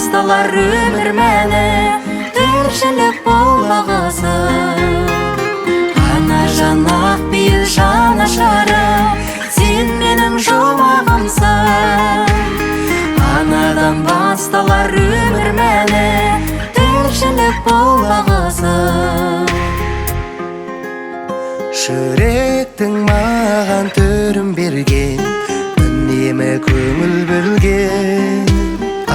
басталар өмір мәні, тіршілік болағысы. Ана жан ақ пейіл жанашырым, сен менің жұмағымсың. Анадан басталар өмір мәні, тіршілік болағысы. Жүректің маған түрін берген, үнемі көңіл бөлген.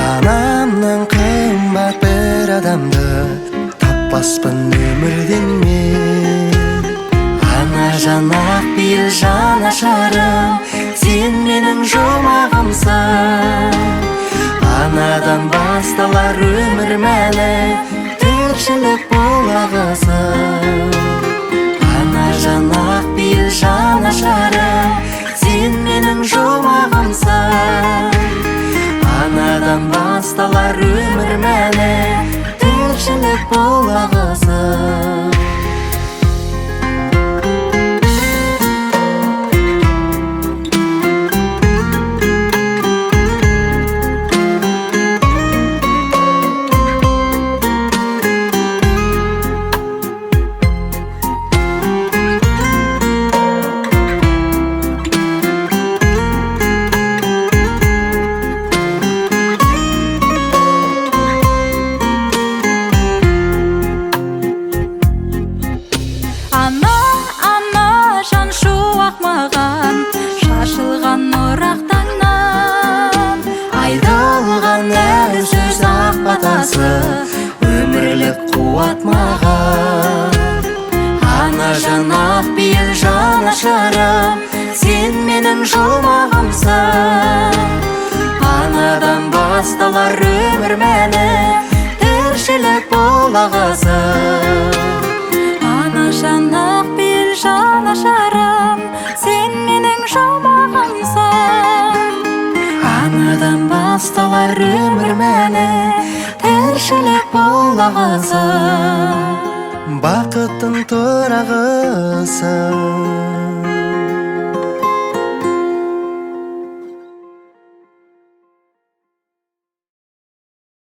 Анамнан қымбат бір адамды таппаспын өмірден мен. Ана жан ақ пейіл жанашырым, сен менің жұмағымсың. Анадан басталар өмір мәні, тіршілік болағысы. Ана жан ақ пейіл жанашырым, сен менің жұмағымсың. Анадан басталар өмір мәні, тіршілік болағысы. Шашылған нұрақ таңнан, айтылған әр сөз ақ батасы, өмірлік қуат маған. Ана жан ақ пейіл жанашырым, сен менің жұмағымсың. Анадан басталар өмір мәні, тіршілік болағысы. Ана жан ақ пейіл жанашырым, сен менің жұмағымсың. Анадан басталар өмір мәні, тіршілік болағысы. Бақыттың тұрағысың.